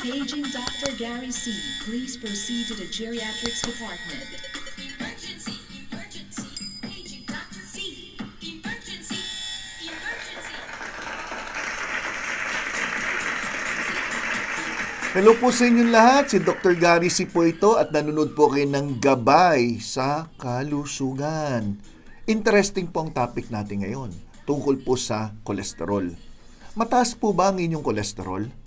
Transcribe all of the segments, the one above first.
Paging Dr. Gary C. Please proceed to the geriatrics department. Emergency! Emergency! Paging Dr. C. Emergency! Emergency! Hello po sa inyong lahat, si Dr. Gary C. po ito at nanonood po kayo ng Gabay sa Kalusugan. Interesting po ang topic natin ngayon, tungkol po sa kolesterol. Mataas po ba ang inyong kolesterol?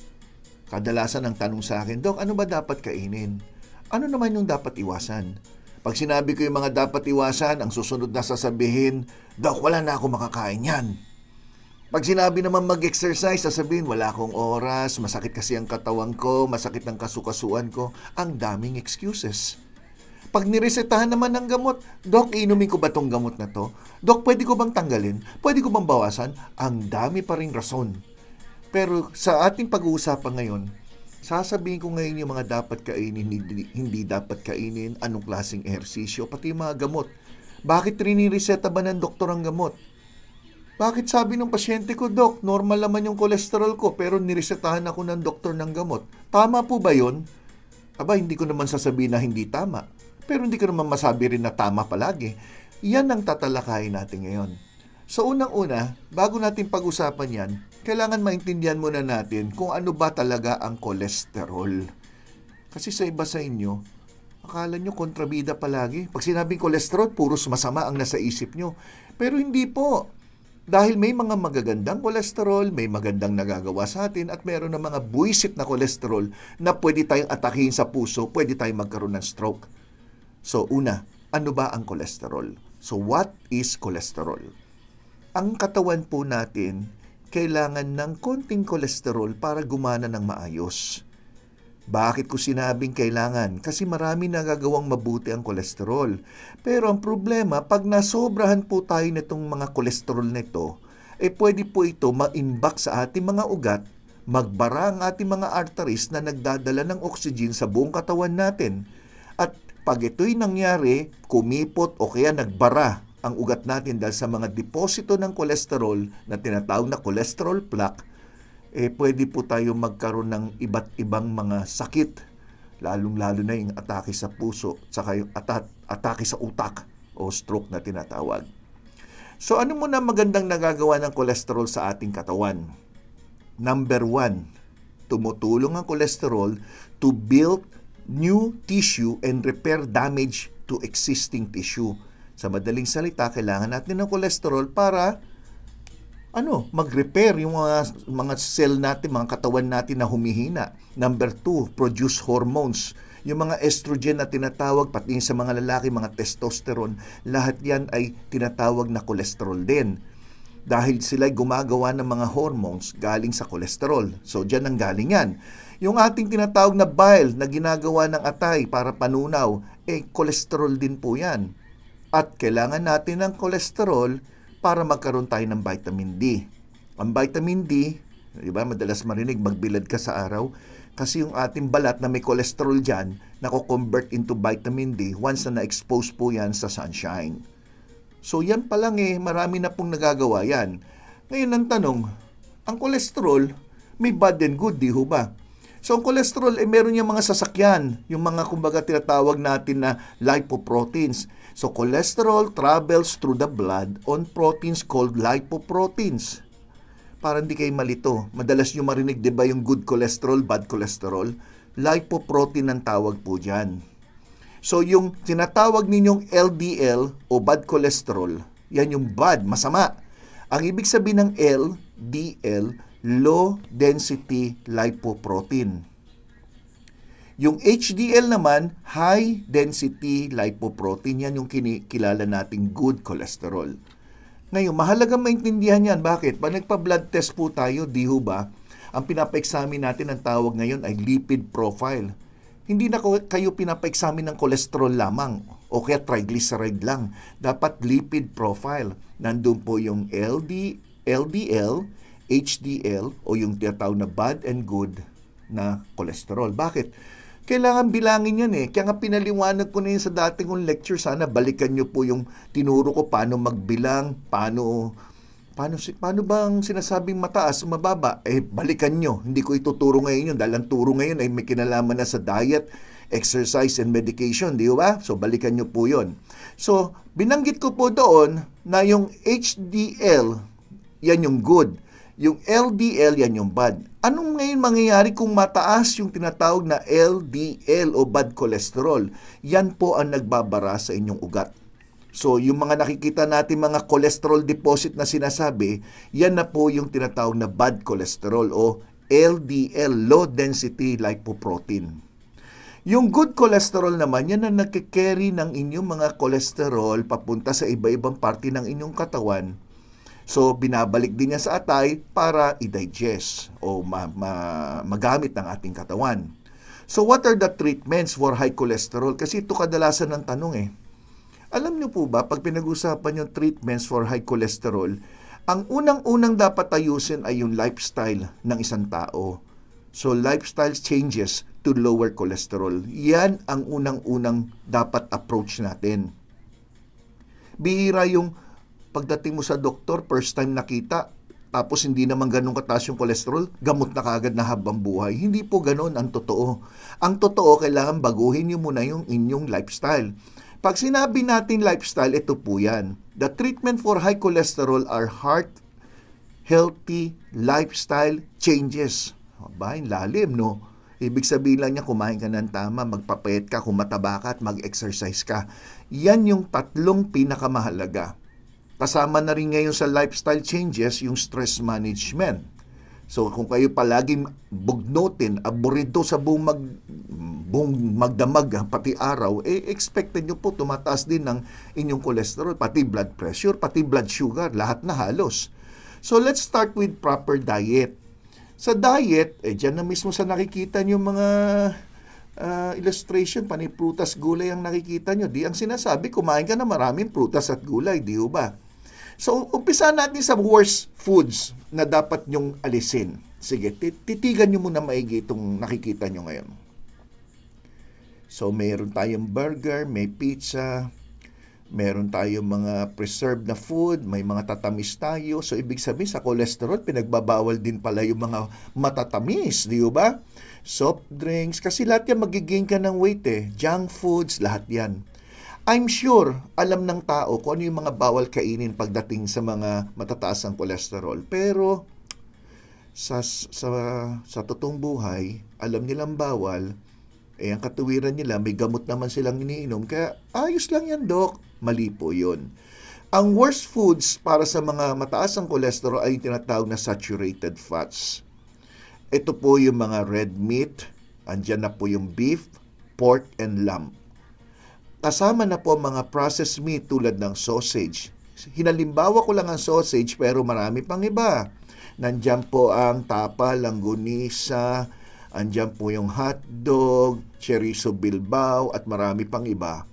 Kadalasan ang tanong sa akin, Dok, ano ba dapat kainin? Ano naman yung dapat iwasan? Pag sinabi ko yung mga dapat iwasan, ang susunod na sasabihin, Dok, wala na ako makakain yan. Pag sinabi naman mag-exercise, sasabihin, wala akong oras, masakit kasi ang katawan ko, masakit ang kasukasuan ko. Ang daming excuses. Pag niresetahan naman ng gamot, Dok, inumin ko ba tong gamot na to? Dok, pwede ko bang tanggalin? Pwede ko bang bawasan? Ang dami pa ring rason. Pero sa ating pag-uusapan ngayon, sasabihin ko ngayon yung mga dapat kainin, hindi dapat kainin, anong klaseng ehersisyo, pati yung mga gamot. Bakit rinireseta ba ng doktor ang gamot? Bakit sabi ng pasyente ko, Dok, normal naman yung kolesterol ko, pero niresetahan ako ng doktor ng gamot? Tama po ba yun? Aba, hindi ko naman sasabihin na hindi tama. Pero hindi ko naman masabi rin na tama palagi. Yan ang tatalakayin natin ngayon. So unang-una, bago natin pag-usapan yan, kailangan maintindihan muna natin kung ano ba talaga ang kolesterol. Kasi sa iba sa inyo, akala nyo kontrabida palagi. Pag sinabing kolesterol, puros masama ang nasa isip nyo. Pero hindi po. Dahil may mga magagandang kolesterol, may magandang nagagawa sa atin, at meron na mga buwisit na kolesterol na pwede tayong atakihin sa puso, pwede tayong magkaroon ng stroke. So una, ano ba ang kolesterol? So what is cholesterol? Ang katawan po natin, kailangan ng konting kolesterol para gumana ng maayos. Bakit ko sinabing kailangan? Kasi marami nagagawang mabuti ang kolesterol. Pero ang problema, pag nasobrahan po tayo nitong mga kolesterol nito, pwede po ito ma-imbak sa ating mga ugat, magbara ang ating mga arteries na nagdadala ng oxygen sa buong katawan natin. At pag ito'y nangyari, kumipot o kaya nagbara ang ugat natin dahil sa mga deposito ng kolesterol na tinatawag na cholesterol plaque, pwede po tayo magkaroon ng iba't ibang mga sakit, lalong-lalo na yung atake sa puso, saka yung atake sa utak o stroke na tinatawag. So ano muna magandang nagagawa ng kolesterol sa ating katawan? Number 1, tumutulong ang kolesterol to build new tissue and repair damage to existing tissue. Sa madaling salita, kailangan natin ng kolesterol para mag-repair yung mga cell natin, mga katawan natin na humihina. Number 2, produce hormones. Yung mga estrogen na tinatawag, pati sa mga lalaki, mga testosterone, lahat yan ay tinatawag na kolesterol din. Dahil sila'y gumagawa ng mga hormones galing sa kolesterol. So, dyan ang galing yan. Yung ating tinatawag na bile na ginagawa ng atay para panunaw, kolesterol din po yan. At kailangan natin ng kolesterol para magkaroon tayo ng vitamin D. Ang vitamin D, di ba, madalas marinig, magbilad ka sa araw, kasi yung ating balat na may kolesterol dyan, nako-convert into vitamin D once na na-expose po yan sa sunshine. So yan pa lang marami na pong nagagawa yan. Ngayon ang tanong, ang kolesterol, may bad and good, di ho ba? So ang kolesterol, meron yung mga sasakyan, yung mga kumbaga tinatawag natin na lipoproteins. So cholesterol travels through the blood on proteins called lipoproteins. Para hindi kayo malito, madalas nyo marinig, di ba, yung good cholesterol, bad cholesterol? Lipoprotein ang tawag po dyan. So yung tinatawag ninyong LDL o bad cholesterol, yan yung bad, masama. Ang ibig sabihin ng LDL, low density lipoprotein. Yung HDL naman, high density lipoprotein, yan yung kilala nating good cholesterol. Ngayon, mahalagang maintindihan yan. Bakit? Pag nagpa-blood test po tayo, di ho ba, ang pinapa-examine natin, ang tawag ngayon ay lipid profile. Hindi na kayo pinapa-examine ng cholesterol lamang o kaya triglyceride lang. Dapat lipid profile. Nandun po yung LDL, HDL o yung tinatawag na bad and good na cholesterol. Bakit? Kailangan bilangin yan Kaya nga pinaliwanag ko na yun sa dating kong lecture. Sana balikan nyo po yung tinuro ko paano magbilang, paano Paano bang sinasabing mataas o mababa? Balikan nyo. Hindi ko ituturo ngayon yun dahil ang turo ngayon ay may kinalaman na sa diet, exercise, and medication, di ba? So, balikan nyo po yun. So, binanggit ko po doon na yung HDL, yan yung good. Yung LDL, yan yung bad. Anong ngayon mangyayari kung mataas yung tinatawag na LDL o bad cholesterol? Yan po ang nagbabara sa inyong ugat. So, yung mga nakikita natin mga cholesterol deposit na sinasabi, yan na po yung tinatawag na bad cholesterol o LDL, low density lipoprotein. Yung good cholesterol naman, yan ang nagkikerry ng inyong mga cholesterol papunta sa iba-ibang parte ng inyong katawan. So, binabalik din niya sa atay para i-digest o magamit ng ating katawan. So, what are the treatments for high cholesterol? Kasi ito kadalasan ng tanong Alam niyo po ba, pag pinag-usapan yung treatments for high cholesterol, ang unang-unang dapat ayusin ay yung lifestyle ng isang tao. So, lifestyle changes to lower cholesterol. Yan ang unang-unang dapat approach natin. Bihira yung pagdating mo sa doktor, first time nakita, tapos hindi naman ganun kataas yung cholesterol, gamot na kagad na habang buhay. Hindi po ganun ang totoo. Ang totoo, kailangan baguhin niyo muna yung inyong lifestyle. Pag sinabi natin lifestyle, ito po yan. The treatment for high cholesterol are healthy lifestyle changes. Aba, lalim, no? Ibig sabihin lang niya, kumain ka ng tama, magpapayat ka, kung mataba ka at mag-exercise ka. Yan yung tatlong pinakamahalaga. Kasama na rin ngayon sa lifestyle changes yung stress management. So, kung kayo palaging bugnutin, aburido sa buong magdamag, pati araw, expected nyo po tumataas din ng inyong cholesterol, pati blood pressure, pati blood sugar, lahat na halos. So, let's start with proper diet. Sa diet, dyan na mismo sa nakikita nyo mga illustration, prutas, gulay ang nakikita nyo. Di ang sinasabi, kumain ka na maraming prutas at gulay, di ba? So, umpisa natin sa worst foods na dapat nyong alisin. Sige, titigan nyo muna maigi itong nakikita nyo ngayon. So, mayroon tayong burger, may pizza, meron tayong mga preserved na food, may mga tatamis tayo. So, ibig sabihin sa cholesterol, pinagbabawal din pala yung mga matatamis, di ba? Soft drinks, kasi lahat yan magigain ka ng weight Junk foods, lahat yan. I'm sure, alam ng tao kung ano yung mga bawal kainin pagdating sa mga matataas ang cholesterol. Pero, sa totoong buhay, alam nilang bawal, ang katuwiran nila, may gamot naman silang iniinom. Kaya, ayos lang yan, Dok. Mali po yun. Ang worst foods para sa mga mataas ang cholesterol ay yung tinatawag na saturated fats. Ito po yung mga red meat, andyan na po yung beef, pork, and lamb. Kasama na po mga processed meat tulad ng sausage. Hinalimbawa ko lang ang sausage pero marami pang iba. Nandyan po ang tapa, langgunisa, andyan po yung hotdog, chorizo bilbao at marami pang iba.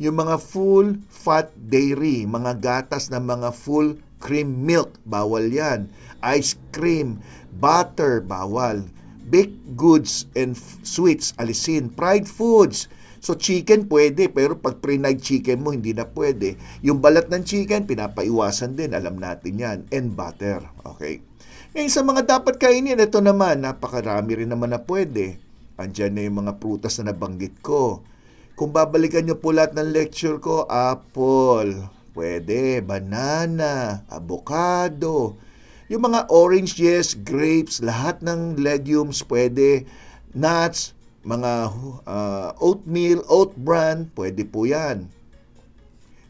Yung mga full fat dairy, mga gatas na mga full cream milk, bawal yan. Ice cream, butter, bawal. Baked goods and sweets, alisin. Fried foods, so chicken pwede, pero pag pre-night chicken mo, hindi na pwede. Yung balat ng chicken, pinapaiwasan din, alam natin yan. And butter, okay? Ngayon sa mga dapat kainin, ito naman, napakarami rin naman na pwede. Andyan na yung mga prutas na nabanggit ko. Kung babalikan nyo po lahat ng lecture ko, apple, pwede, banana, avocado, yung mga oranges, grapes, lahat ng legumes pwede, nuts, mga oatmeal, oat bran, pwede po yan.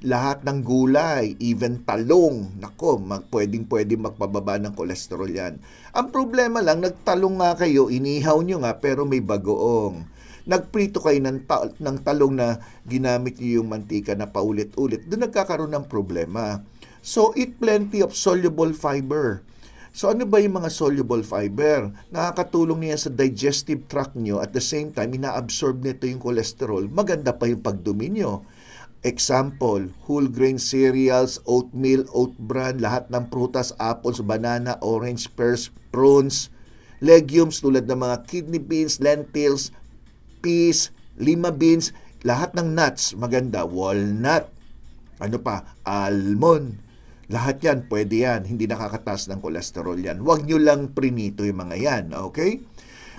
Lahat ng gulay, even talong, nako, pwedeng magpababa ng kolesterol yan. Ang problema lang, nagtalong nga kayo, inihaw nyo nga, pero may bagoong. Nagprito kayo ng talong na ginamit nyo yung mantika na paulit-ulit, doon nagkakaroon ng problema. So, eat plenty of soluble fiber. So, ano ba yung mga soluble fiber? Nakakatulong niya sa digestive tract nyo. At the same time, ina-absorb nito yung cholesterol. Maganda pa yung pagdumi nyo. Example, whole grain cereals, oatmeal, oat bran, lahat ng prutas, apples, banana, orange, pears, prunes, legumes tulad ng mga kidney beans, lentils, peas, lima beans, lahat ng nuts, maganda. Walnut, ano pa, almond, Lahat yan, pwede yan. Hindi nakakataas ng kolesterol yan. Huwag nyo lang prinito yung mga yan, okay?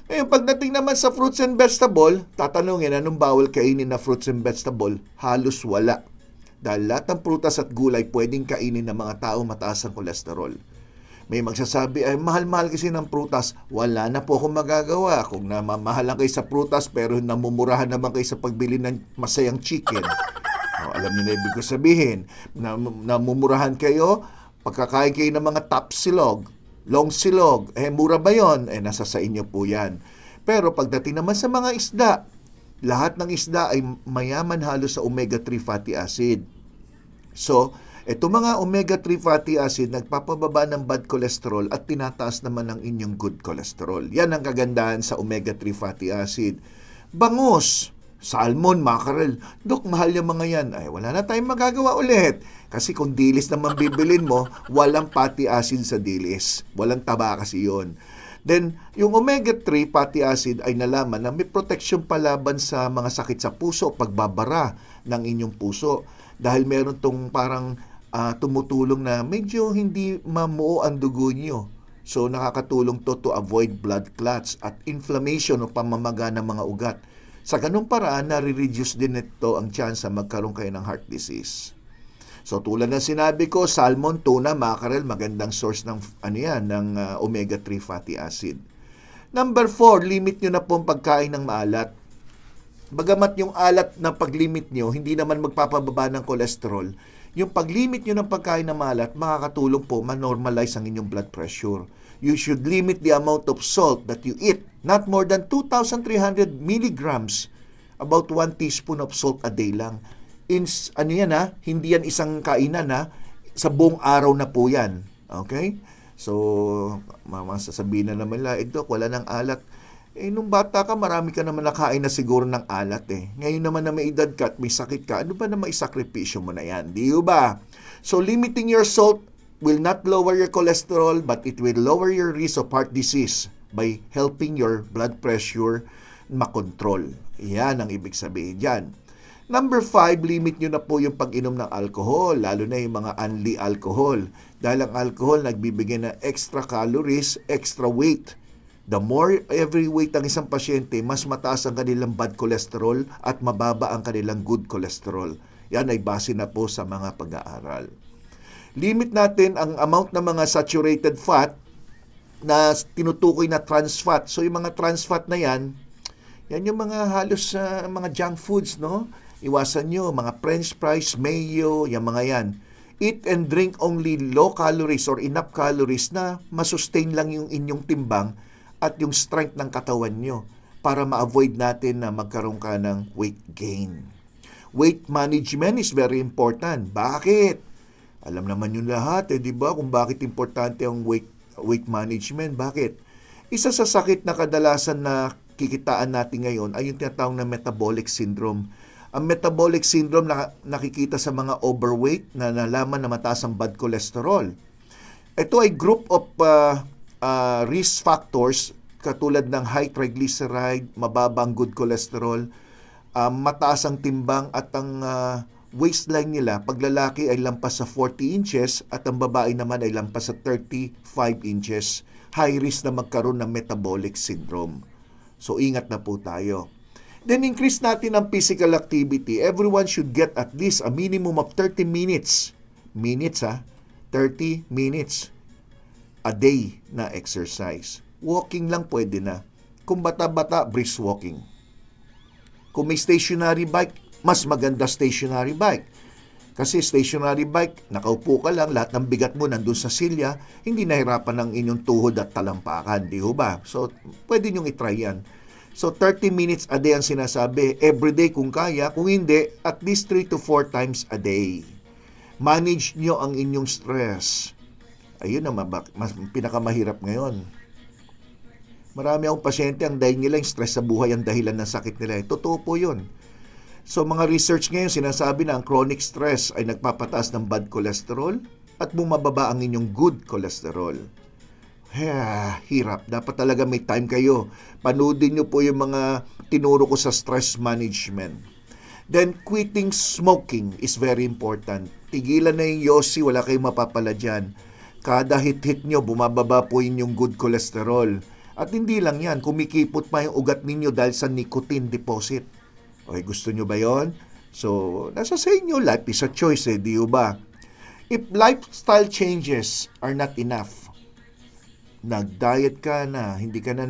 Ngayon, pagdating naman sa fruits and vegetable, tatanungin, anong bawal kainin na fruits and vegetable? Halos wala. Dahil lahat ng prutas at gulay pwedeng kainin ng mga tao mataas ang kolesterol. May magsasabi, ay mahal-mahal kasi ng prutas. Wala na po akong magagawa. Kung namamahal lang kayo sa prutas pero namumurahan naman kayo sa pagbili ng masayang chicken. Alam niyo na ibig ko sabihin. Namumurahan kayo, pagkakain kayo ng mga top silog, long silog, mura ba yun? Nasa sa inyo po yan. Pero pagdating naman sa mga isda, lahat ng isda ay mayaman halos sa omega-3 fatty acid. So, itong mga omega-3 fatty acid nagpapababa ng bad cholesterol at tinataas naman ang inyong good cholesterol. Yan ang kagandahan sa omega-3 fatty acid. Bangus, salmon, mackerel. Dok, mahal yung mga yan. Ay, wala na tayong magagawa ulit. Kasi kung dilis naman bibilin mo, walang fatty acid sa dilis. Walang taba kasi yun. Then, yung omega-3 fatty acid ay nalaman na may protection palaban sa mga sakit sa puso, pagbabara ng inyong puso. Dahil meron tong parang tumutulong na medyo hindi mamuo ang dugo nyo. So, nakakatulong to avoid blood clots at inflammation o pamamaga ng mga ugat. Sa ganung paraan, nare-reduce din ito ang chance na magkaroon kayo ng heart disease. So, tulad ng sinabi ko, salmon, tuna, mackerel, magandang source ng, ng omega-3 fatty acid. Number 4, limit nyo na po ang pagkain ng maalat. Bagamat yung alat na paglimit nyo, hindi naman magpapababa ng kolesterol, yung paglimit nyo ng pagkain ng maalat, makakatulong po ma-normalize ang inyong blood pressure. You should limit the amount of salt that you eat, not more than 2,300 milligrams, about 1 teaspoon of salt a day lang. Hindi yan isang kainan sa buong araw na po yan. Okay? So, sasabihin na naman Dok, wala nang alat. Nung bata ka, marami ka naman nakain na siguro ng alat Ngayon naman na may edad ka at may sakit ka, ano ba na maisakripisyo mo na yan? Di ba? So, limiting your salt will not lower your cholesterol, but it will lower your risk of heart disease by helping your blood pressure makontrol. Yan ang ibig sabihin dyan. Number 5, limit nyo na po yung pag-inom ng alcohol, lalo na yung mga unli alcohol. Dahil ang alcohol nagbibigay ng extra calories, extra weight. The more every weight ng isang pasyente, mas mataas ang kanilang bad cholesterol at mababa ang kanilang good cholesterol. Yan ay base na po sa mga pag-aaral. Limit natin ang amount ng mga saturated fat na tinutukoy na trans fat. So yung mga trans fat na yan yung mga halos mga junk foods, no? Iwasan nyo, mga french fries, mayo, yung mga yan. Eat and drink only low calories or enough calories na masustain lang yung inyong timbang at yung strength ng katawan nyo para ma-avoid natin na magkaroon ka ng weight gain. Weight management is very important. Bakit? Alam naman yun lahat, di ba? Kung bakit importante ang weight management. Bakit? Isa sa sakit na kadalasan na kikitaan natin ngayon ay yung tinatawag na metabolic syndrome. Ang metabolic syndrome na nakikita sa mga overweight na nalaman na mataas ang bad cholesterol. Ito ay group of risk factors katulad ng high triglyceride, mababang good cholesterol, mataas ang timbang at ang waistline nila, pag lalaki ay lampas sa 40 inches at ang babae naman ay lampas sa 35 inches. High risk na magkaroon ng metabolic syndrome. So ingat na po tayo. Then increase natin ang physical activity. Everyone should get at least a minimum of 30 minutes. 30 minutes a day na exercise. Walking lang pwede na. Kung bata-bata, brisk walking. Kung may stationary bike, mas maganda stationary bike. Kasi stationary bike, nakaupo ka lang, lahat ng bigat mo nandun sa silya, hindi nahirapan ng inyong tuhod at talampakan, di ba? So, pwede nyong itry yan. So, 30 minutes a day ang sinasabi. Everyday kung kaya, kung hindi, at least 3 to 4 times a day. Manage nyo ang inyong stress. Ayun naman, mas pinakamahirap ngayon. Marami akong pasyente, ang dahil nila yung stress sa buhay, ang dahilan ng sakit nila. Totoo po yun. So, mga research ngayon, sinasabi na ang chronic stress ay nagpapataas ng bad cholesterol at bumababa ang inyong good cholesterol. Hirap. Dapat talaga may time kayo. Panoodin nyo po yung mga tinuro ko sa stress management. Then, quitting smoking is very important. tigilan na yung Yossi, wala kayong mapapala dyan. Kada hit-hit nyo, bumababa po yung good cholesterol. At hindi lang yan, kumikipot pa yung ugat ninyo dahil sa nicotine deposit. Okay, gusto nyo ba yon? So, nasa sa inyo, life is a choice di ba? If lifestyle changes are not enough, nag-diet ka na, hindi ka na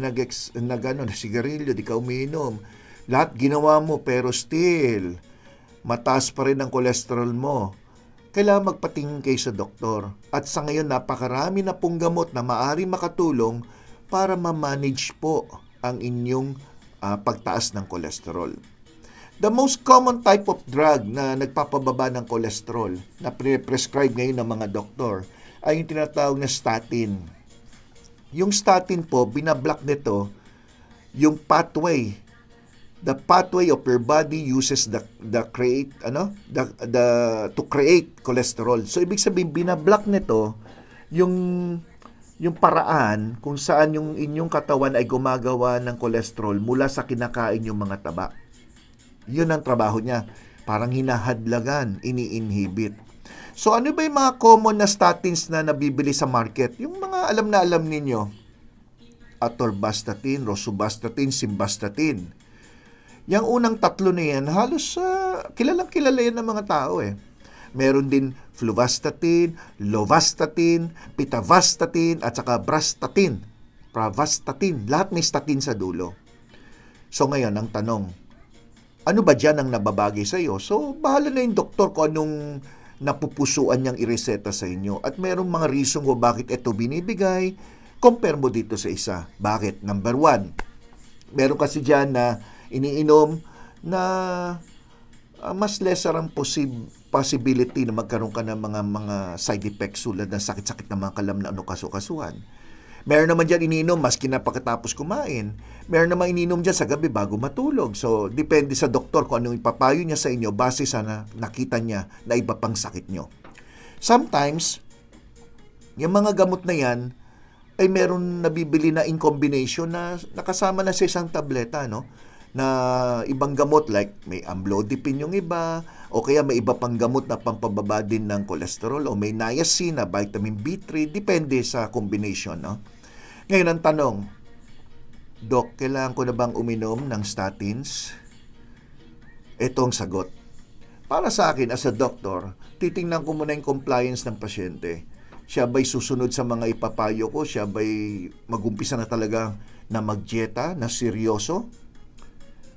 sigarilyo, di ka umiinom, lahat ginawa mo pero still, mataas pa rin ang cholesterol mo, kailangan magpatingin kayo sa doktor. At sa ngayon, napakarami na pong gamot na maaari makatulong para ma-manage po ang inyong pagtaas ng cholesterol. The most common type of drug na nagpapababa ng cholesterol na prescribe ngayon ng mga doktor ay yung tinatawag na statin. Yung statin po, binablock nito yung pathway. The pathway of your body uses to create cholesterol. So ibig sabihin binablock nito yung paraan kung saan yung inyong katawan ay gumagawa ng cholesterol mula sa kinakain yung mga taba. Yun ang trabaho niya. Parang hinahadlagan, ini-inhibit. So ano ba yung mga common na statins na nabibili sa market? Yung mga alam na alam ninyo. Atorvastatin, rosuvastatin, simvastatin. Yung unang tatlo na yan, halos kilalang-kilala yan ng mga tao eh. Meron din fluvastatin, lovastatin, pitavastatin, at saka brastatin, pravastatin. Lahat may statin sa dulo. So ngayon, ang tanong, ano ba dyan ang nababagay sa iyo? So, bahala na yung doktor kung anong napupusuan niyang ireseta sa inyo. At merong mga reason kung bakit ito binibigay. Compare mo dito sa isa. Bakit? Number 1, meron kasi dyan na iniinom na mas lesser ang possibility na magkaroon ka ng mga side effects tulad ng sakit-sakit na mga kalam na kasukasuhan. Meron naman dyan iniinom maski na pagkatapos kumain. Meron naman iniinom dyan sa gabi bago matulog. So, depende sa doktor kung anong ipapayo niya sa inyo base sa nakita niya na iba pang sakit nyo. Sometimes, yung mga gamot na yan ay meron nabibili na in combination na nakasama na sa isang tableta, no? Na ibang gamot like may amlodipine yung iba o kaya may iba pang gamot na pampababa din ng cholesterol o may niacin na vitamin B3, depende sa combination, no? Ngayon ang tanong, Dok, kailangan ko na bang uminom ng statins? Ito ang sagot. Para sa akin as a doctor, titingnan ko muna yung compliance ng pasyente. Siya ba'y susunod sa mga ipapayo ko? Siya ba'y magumpisa na talaga na magdieta, na seryoso?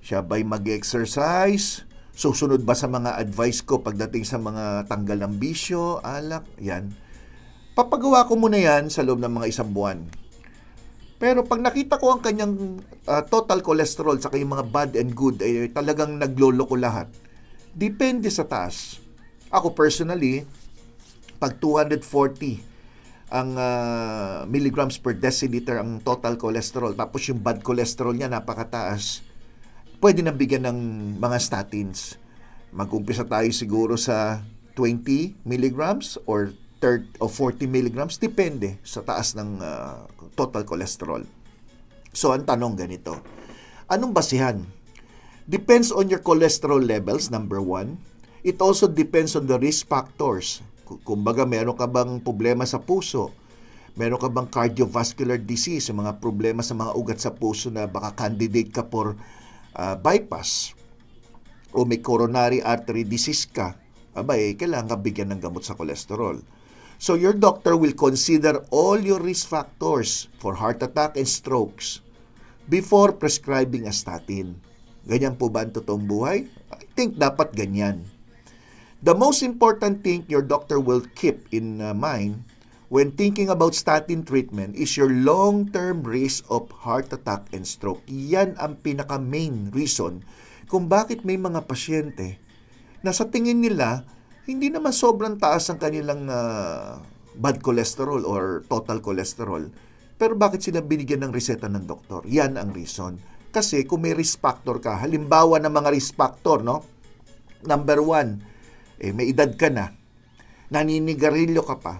Siya ba'y mag-exercise? Susunod ba sa mga advice ko pagdating sa mga tanggal ng bisyo, alak? Yan. Papagawa ko muna yan sa loob ng mga 1 buwan. Pero pag nakita ko ang kanyang total cholesterol sa yung mga bad and good, talagang nagloloko lahat. Depende sa taas. Ako personally, pag 240 ang milligrams per deciliter ang total cholesterol, tapos yung bad cholesterol niya napakataas, pwede nang bigyan ng mga statins. Mag-umpisa tayo siguro sa 20 milligrams or 30 o 40 milligrams, depende sa taas ng total cholesterol. So, ang tanong ganito, anong basihan? Depends on your cholesterol levels, number 1. It also depends on the risk factors. Kumbaga, meron ka bang problema sa puso? Meron ka bang cardiovascular disease, mga problema sa mga ugat sa puso na baka candidate ka for bypass? O may coronary artery disease ka? Kailangan ka bigyan ng gamot sa cholesterol. So, your doctor will consider all your risk factors for heart attack and strokes before prescribing a statin. Ganyan po ba ang totoong buhay? I think dapat ganyan. The most important thing your doctor will keep in mind when thinking about statin treatment is your long-term risk of heart attack and stroke. Yan ang pinaka-main reason kung bakit may mga pasyente na sa tingin nila, hindi naman sobrang taas ang kanilang bad cholesterol or total cholesterol. Pero bakit sila binigyan ng reseta ng doktor? Yan ang reason. Kasi kung may risk factor ka, halimbawa ng mga risk factor, no? Number 1, may edad ka na, naninigarilyo ka pa,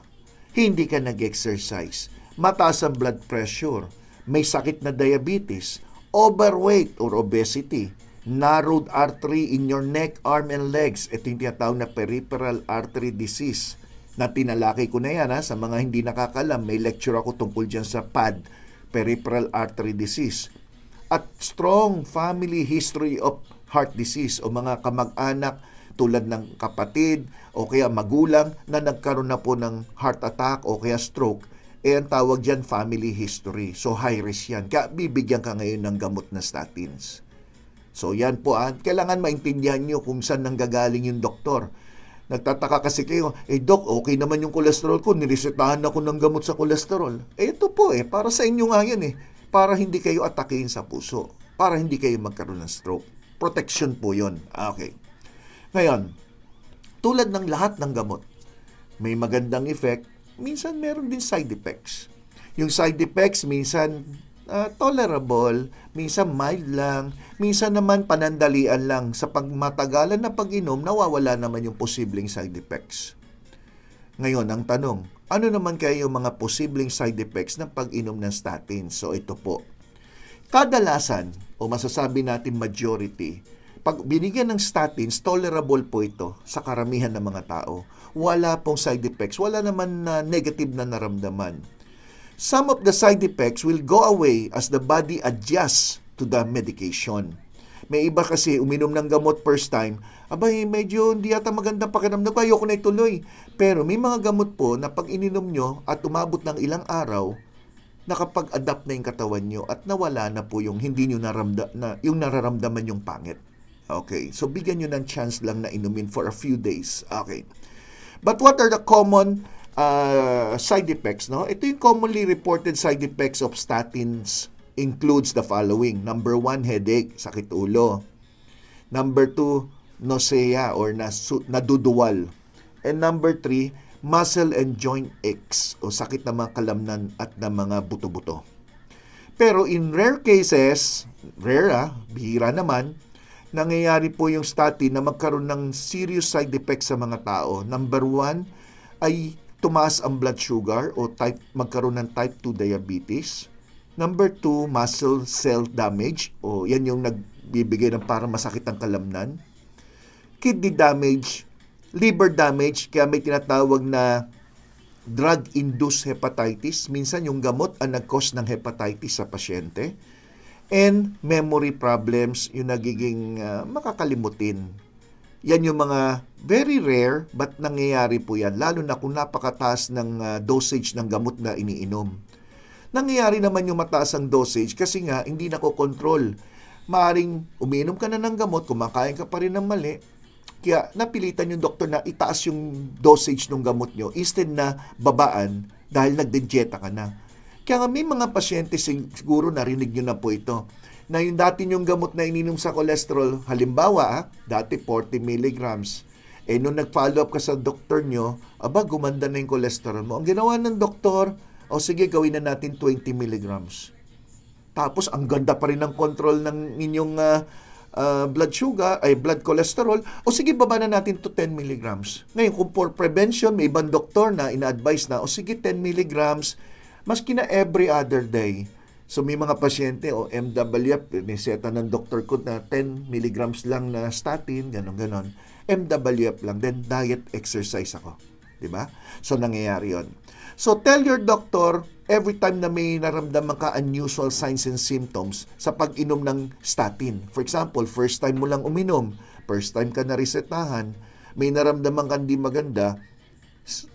hindi ka nag-exercise, mataas ang blood pressure, may sakit na diabetes, overweight or obesity, narrowed artery in your neck, arm, and legs. Ito yung tinatawag na peripheral artery disease. Na tinalaki ko na yan sa mga hindi nakakalam. May lecture ako tungkol dyan sa PAD, peripheral artery disease. At strong family history of heart disease o mga kamag-anak tulad ng kapatid o kaya magulang na nagkaroon na po ng heart attack o kaya stroke. Ang tawag dyan family history. So high risk yan. Kaya bibigyan ka ngayon ng gamot na statins. So yan po, kailangan maintindihan nyo kung saan nanggagaling yung doktor. Nagtataka kasi kayo, Doc, okay naman yung kolesterol ko, niresetahan ako ng gamot sa kolesterol. Ito po para sa inyo nga yan para hindi kayo atakein sa puso, para hindi kayo magkaroon ng stroke. Protection po yun. Okay. Ngayon, tulad ng lahat ng gamot, may magandang effect, minsan meron din side effects. Yung side effects, minsan tolerable, minsan mild lang, minsan naman panandalian lang. Sa pagmatagalan na pag-inom, nawawala naman yung posibleng side effects. Ngayon, ang tanong, ano naman kaya yung mga posibleng side effects ng pag-inom ng statin? So, ito po. Kadalasan, o masasabi natin majority, pag binigyan ng statins, tolerable po ito sa karamihan ng mga tao. Wala pong side effects, wala naman na negative na naramdaman. Some of the side effects will go away as the body adjusts to the medication. May iba kasi uminom ng gamot first time, medyo hindi yata magandang pakiramdam ko, ayoko na ituloy. Pero may mga gamot po na pag ininom nyo at umabot ng ilang araw, nakapag-adapt na yung katawan nyo at nawala na po yung hindi nyo yung nararamdaman yung pangit. Okay, so bigyan nyo ng chance lang na inumin for a few days. Okay. But what are the common side effects? Ito yung commonly reported side effects of statins includes the following. Number 1, headache, sakit ulo. Number 2, nausea or naduduwal. And number 3, muscle and joint aches o sakit ng mga kalamnan at ng mga buto-buto. Pero in rare cases, bihira naman, nangyayari po yung statin na magkaroon ng serious side effects sa mga tao. Number 1 ay tumaas ang blood sugar o magkaroon ng type 2 diabetes. Number 2, muscle cell damage o yan yung nagbibigay ng parang masakit ang kalamnan. Kidney damage, liver damage, kaya may tinatawag na drug-induced hepatitis. Minsan yung gamot ang nag-cause ng hepatitis sa pasyente. And memory problems, yung nagiging makakalimutin. Yan yung mga very rare but nangyayari po yan, lalo na kung napakataas ng dosage ng gamot na iniinom. Nangyayari naman yung mataas ang dosage kasi nga hindi nakokontrol. Maaring umiinom ka na ng gamot, kumakain ka pa rin ng mali, kaya napilitan yung doktor na itaas yung dosage ng gamot nyo instead na babaan dahil nagdidieta ka na. Kaya nga may mga pasyente siguro narinig nyo na po ito, na yung dati yung gamot na ininom sa cholesterol, halimbawa, dati 40 milligrams. Nung nag-follow up ka sa doktor nyo, gumanda na yung cholesterol mo. Ang ginawa ng doktor, sige, gawin na natin 20 milligrams. Tapos, ang ganda pa rin ng control ng inyong blood sugar, blood cholesterol. Sige, baba na natin to 10 milligrams. Ngayon, kung for prevention, may ibang doktor na ina-advise na, sige, 10 milligrams, maski na every other day. So may mga pasyente MWF, niseta ng doktor ko na 10 milligrams lang na statin, ganon. MWF lang, then diet exercise ako. Diba? So nangyayari yon. So tell your doctor every time na may naramdaman ka unusual signs and symptoms sa pag-inom ng statin. For example, first time mo lang uminom, first time ka na-resetahan, may naramdaman ka hindi maganda,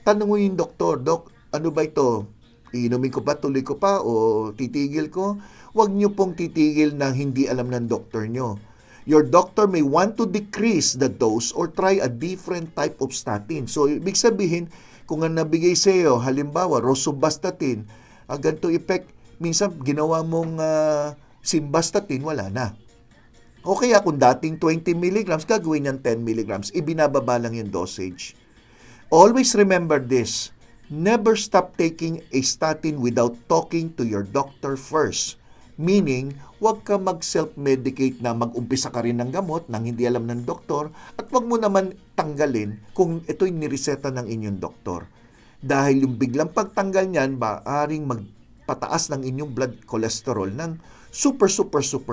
tanong mo yung doktor, Dok, ano ba ito? Iinumin ko pa, tuloy ko pa, o titigil ko? Huwag nyo pong titigil na hindi alam ng doktor nyo. Your doctor may want to decrease the dose or try a different type of statin. So, ibig sabihin, kung ang nabigay sa iyo, halimbawa, rosuvastatin, ganito effect, minsan ginawa mong simvastatin, wala na. O kaya kung dating 20 milligrams, gagawin ng 10 milligrams, ibinababa lang yung dosage. Always remember this. Never stop taking a statin without talking to your doctor first. Meaning, huwag ka mag-self-medicate na mag-umpisa ka rin ng gamot nang hindi alam ng doktor at huwag mo naman tanggalin kung ito'y nireseta ng inyong doktor. Dahil yung biglang pagtanggal niyan, maaaring magpataas ng inyong blood cholesterol ng super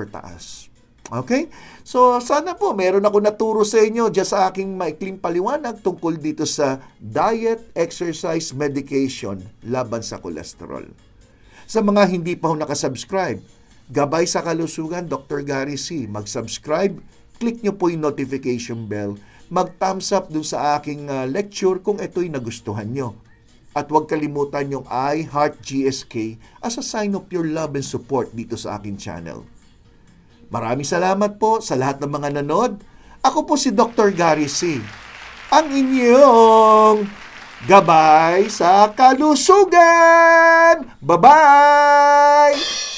taas. Okay? So, sana po meron ako naturo sa inyo dyan sa aking maikling paliwanag tungkol dito sa diet, exercise, medication laban sa kolesterol. Sa mga hindi pa ho nakasubscribe, Gabay sa Kalusugan, Dr. Gary C. Mag-subscribe, click nyo po yung notification bell, mag-thumbs up dun sa aking lecture kung ito'y nagustuhan nyo. At huwag kalimutan yung I Heart GSK as a sign of your love and support dito sa aking channel. Maraming salamat po sa lahat ng mga nanood. Ako po si Dr. Gary C. Ang inyong gabay sa kalusugan. Bye-bye!